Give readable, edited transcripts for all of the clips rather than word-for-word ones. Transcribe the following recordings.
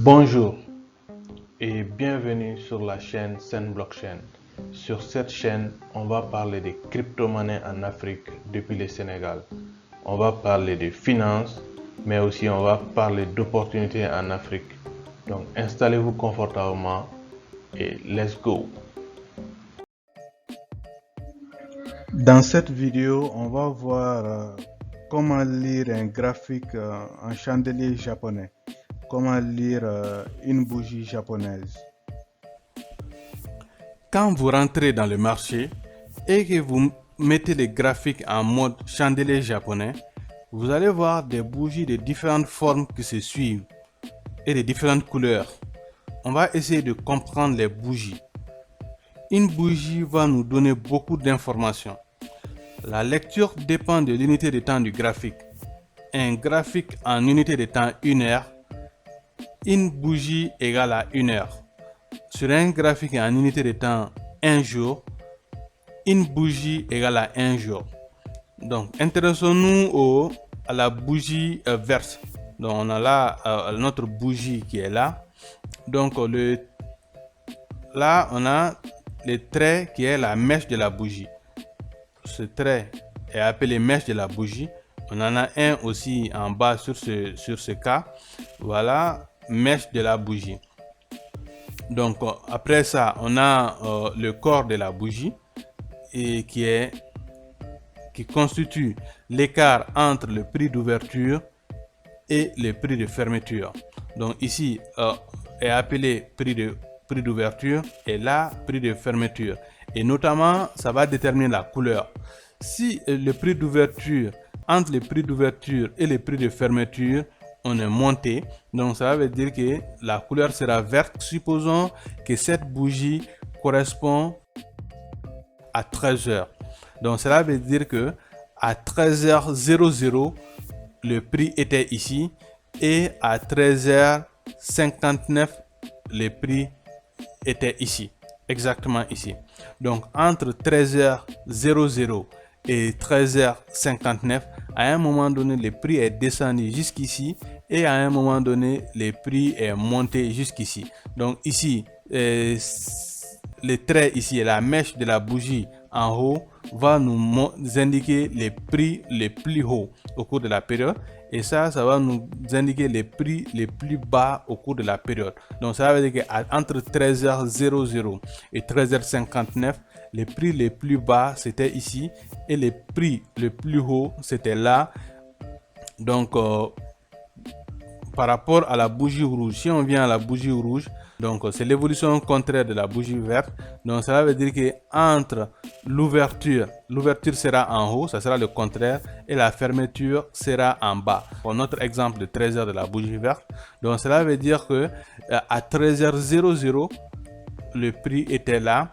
Bonjour et bienvenue sur la chaîne Sen Blockchain. Sur cette chaîne, on va parler des crypto-monnaies en Afrique depuis le Sénégal. On va parler de finances, mais aussi on va parler d'opportunités en Afrique. Donc installez-vous confortablement et let's go! Dans cette vidéo, on va voir comment lire un graphique en chandelier japonais. Comment lire une bougie japonaise. Quand vous rentrez dans le marché et que vous mettez les graphiques en mode chandelier japonais, vous allez voir des bougies de différentes formes qui se suivent et de différentes couleurs. On va essayer de comprendre les bougies. Une bougie va nous donner beaucoup d'informations. La lecture dépend de l'unité de temps du graphique. Un graphique en unité de temps 1 heure, une bougie égale à 1 heure. Sur un graphique en unité de temps 1 jour, une bougie égale à 1 jour. Donc, intéressons-nous à la bougie verte. Donc, on a là notre bougie qui est là. Donc, là, on a le trait qui est la mèche de la bougie. Ce trait est appelé mèche de la bougie. On en a un aussi en bas sur ce cas. Voilà, mèche de la bougie. Donc après ça, on a le corps de la bougie et qui constitue l'écart entre le prix d'ouverture et le prix de fermeture. Donc ici est appelé prix d'ouverture et là prix de fermeture. Et notamment, ça va déterminer la couleur. Si le prix d'ouverture, entre le prix d'ouverture et le prix de fermeture, on est monté, donc ça veut dire que la couleur sera verte. Supposons que cette bougie correspond à 13 heures. Donc cela veut dire que à 13h00, le prix était ici et à 13h59, le prix était ici, exactement ici. Donc entre 13h00 et 13h59, à un moment donné, le prix est descendu jusqu'ici et à un moment donné, le prix est monté jusqu'ici. Donc ici, le trait ici et la mèche de la bougie en haut va nous indiquer les prix les plus hauts au cours de la période. Et ça va nous indiquer les prix les plus bas au cours de la période. Donc ça veut dire qu'entre 13h00 et 13h59, les prix les plus bas c'était ici et les prix les plus hauts c'était là. Donc par rapport à la bougie rouge, si on vient à la bougie rouge, donc c'est l'évolution contraire de la bougie verte. Donc cela veut dire que entre l'ouverture sera en haut, ça sera le contraire, et la fermeture sera en bas. Pour notre exemple de 13h de la bougie verte, donc cela veut dire que à 13h00 le prix était là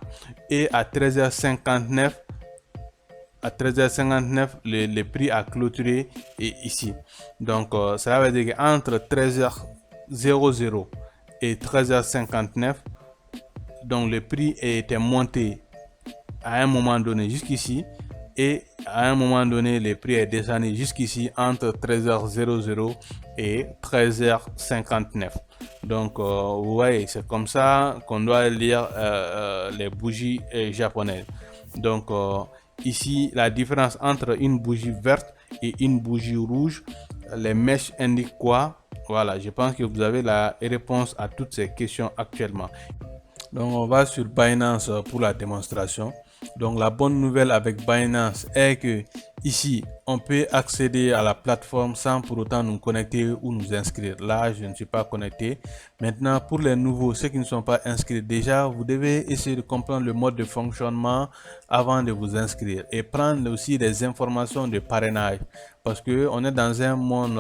et à 13h59 le prix a clôturé et ici. Donc cela veut dire qu'entre 13h00 et 13h59, donc le prix était monté à un moment donné jusqu'ici et à un moment donné le prix est descendu jusqu'ici entre 13h00 et 13h59. Donc vous voyez, c'est comme ça qu'on doit lire les bougies japonaises. Donc ici, la différence entre une bougie verte et une bougie rouge, les mèches indiquent quoi? Voilà, je pense que vous avez la réponse à toutes ces questions actuellement. Donc, on va sur Binance pour la démonstration. Donc, la bonne nouvelle avec Binance est que ici, on peut accéder à la plateforme sans pour autant nous connecter ou nous inscrire. Là, je ne suis pas connecté. Maintenant, pour les nouveaux, ceux qui ne sont pas inscrits déjà, vous devez essayer de comprendre le mode de fonctionnement avant de vous inscrire et prendre aussi des informations de parrainage parce que on est dans un monde,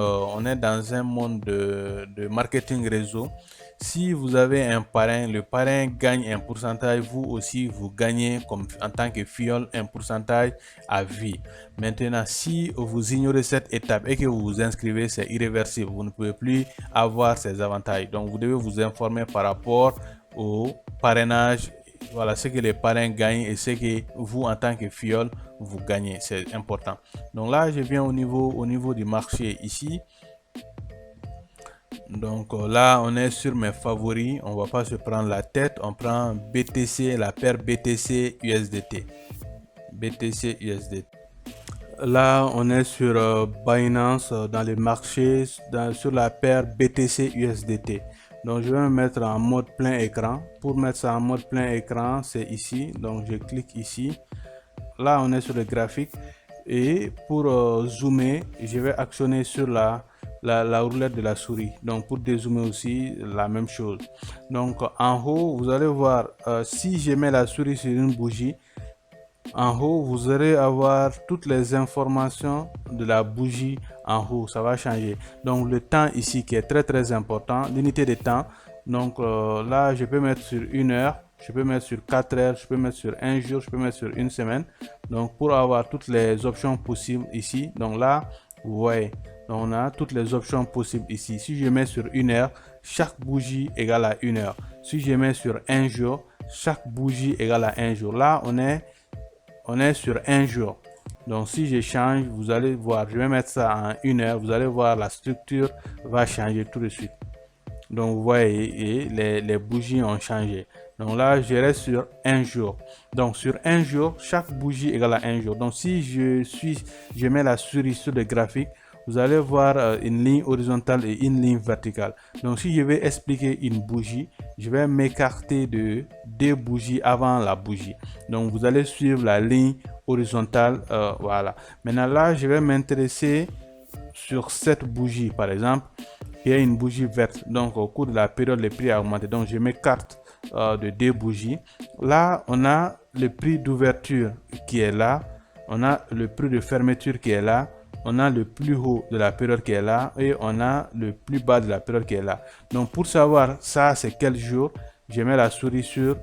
de marketing réseau. Si vous avez un parrain, le parrain gagne un pourcentage, vous aussi vous gagnez comme en tant que fiole un pourcentage à vie. Maintenant, si vous ignorez cette étape et que vous vous inscrivez, c'est irréversible. Vous ne pouvez plus avoir ces avantages. Donc, vous devez vous informer par rapport au parrainage. Voilà ce que les parrains gagnent et ce que vous en tant que fiole vous gagnez. C'est important. Donc là, je viens au niveau du marché ici. Donc là, on est sur mes favoris. On va pas se prendre la tête. On prend BTC, la paire BTC USDT. BTC USDT. Là, on est sur Binance dans les marchés, sur la paire BTC USDT. Donc, je vais me mettre en mode plein écran. Pour mettre ça en mode plein écran, c'est ici. Donc, je clique ici. Là, on est sur le graphique. Et pour zoomer, je vais actionner sur la roulette de la souris. Donc, pour dézoomer aussi, la même chose. Donc, en haut, vous allez voir, si je mets la souris sur une bougie, en haut, vous allez avoir toutes les informations de la bougie en haut. Ça va changer. Donc, le temps ici qui est très important, l'unité de temps. Donc, là, je peux mettre sur 1 heure. Je peux mettre sur 4 heures, je peux mettre sur 1 jour, je peux mettre sur une semaine. Donc, pour avoir toutes les options possibles ici. Donc là, vous voyez, donc on a toutes les options possibles ici. Si je mets sur 1 heure, chaque bougie égale à 1 heure. Si je mets sur 1 jour, chaque bougie égale à 1 jour. Là, on est sur 1 jour. Donc, si je change, vous allez voir, je vais mettre ça en 1 heure. Vous allez voir, la structure va changer tout de suite. Donc, vous voyez, les bougies ont changé. Donc là, je reste sur 1 jour. Donc, sur 1 jour, chaque bougie égale à 1 jour. Donc, si je mets la souris sur le graphique, vous allez voir une ligne horizontale et une ligne verticale. Donc, si je vais expliquer une bougie, je vais m'écarter de 2 bougies avant la bougie. Donc, vous allez suivre la ligne horizontale. Voilà. Maintenant, là, je vais m'intéresser sur cette bougie, par exemple. Il y a une bougie verte. Donc, au cours de la période, le prix a augmenté. Donc, je m'écarte de 2 bougies. Là, on a le prix d'ouverture qui est là. On a le prix de fermeture qui est là. On a le plus haut de la période qui est là. Et on a le plus bas de la période qui est là. Donc, pour savoir ça, c'est quel jour, je mets la souris sur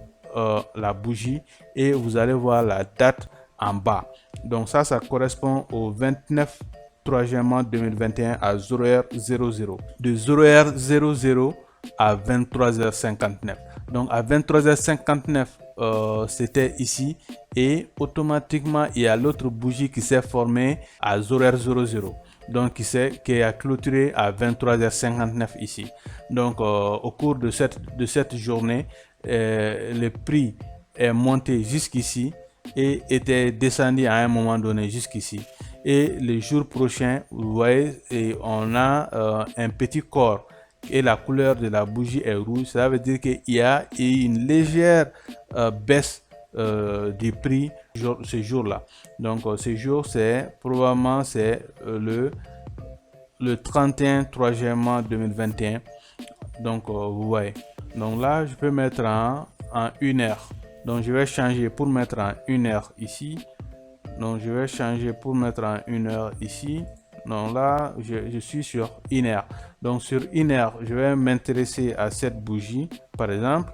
la bougie et vous allez voir la date en bas. Donc, ça correspond au 29 3e mois 2021 à 0h00. De 0h00 à 23h59. Donc à 23h59, c'était ici et automatiquement il y a l'autre bougie qui s'est formée à 0h00. Donc qui a clôturé à 23h59 ici. Donc au cours de cette journée, le prix est monté jusqu'ici et était descendu à un moment donné jusqu'ici. Et le jour prochain, vous voyez, on a un petit corps et la couleur de la bougie est rouge. Ça veut dire qu'il y a une légère baisse du prix ce jour-là. Donc ce jour, c'est probablement le 31 3e mois 2021. Donc vous voyez. Donc là, je peux mettre en 1 heure. Donc je vais changer pour mettre en 1 heure ici. Donc je vais changer pour mettre en 1 heure ici. Donc là, je suis sur 1 heure. Donc sur 1 heure, je vais m'intéresser à cette bougie, par exemple.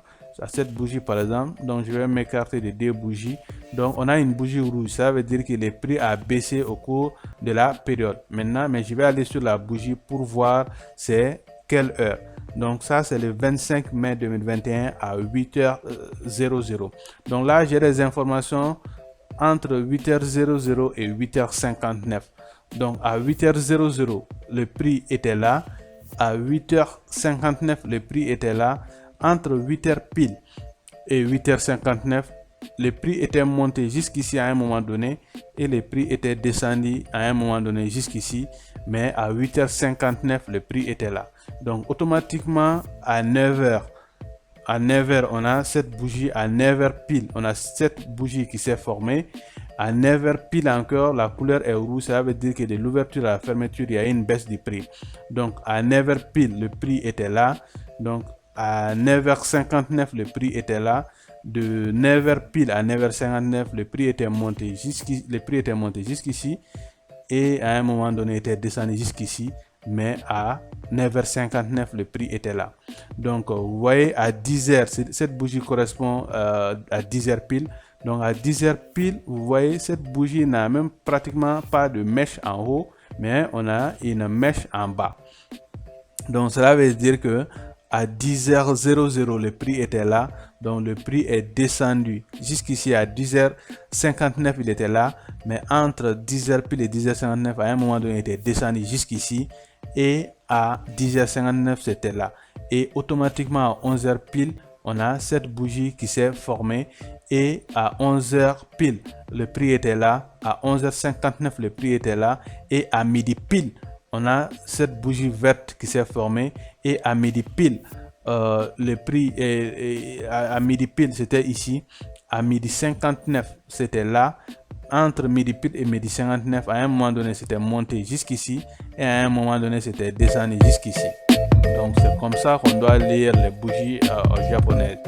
Donc je vais m'écarter de 2 bougies. Donc on a une bougie rouge. Ça veut dire que le prix a baissé au cours de la période. Maintenant, mais je vais aller sur la bougie pour voir c'est quelle heure. Donc ça, c'est le 25 mai 2021 à 8h00. Donc là, j'ai des informations entre 8h00 et 8h59. Donc à 8h00, le prix était là. À 8h59, le prix était là. Entre 8h pile et 8h59, le prix était monté jusqu'ici à un moment donné et le prix était descendu à un moment donné jusqu'ici. Mais à 8h59, le prix était là. Donc automatiquement à 9h, on a cette bougie. À 9h pile, on a cette bougie qui s'est formée. À 9h pile encore, la couleur est rouge. Ça veut dire que de l'ouverture à la fermeture, il y a une baisse du prix. Donc à 9h pile, le prix était là. Donc à 9h59, le prix était là. De 9h pile à 9h59, le prix était monté jusqu'ici. Et à un moment donné, il était descendu jusqu'ici. Mais à 9h59, le prix était là. Donc, vous voyez, à 10h, cette bougie correspond à 10h pile. Donc, à 10h pile, vous voyez, cette bougie n'a même pratiquement pas de mèche en haut, mais on a une mèche en bas. Donc, cela veut dire que à 10h00, le prix était là. Donc, le prix est descendu jusqu'ici à 10h59, il était là. Mais entre 10h pile et 10h59, à un moment donné, il était descendu jusqu'ici. Et à 10h59 c'était là, et automatiquement à 11h pile on a cette bougie qui s'est formée, et à 11h pile le prix était là, à 11h59 le prix était là, et à midi pile on a cette bougie verte qui s'est formée, et à midi pile le prix à midi pile c'était ici, à midi 59 c'était là, entre midi pile et midi 59 à un moment donné c'était monté jusqu'ici, et à un moment donné c'était descendu jusqu'ici. Donc c'est comme ça qu'on doit lire les bougies japonaises.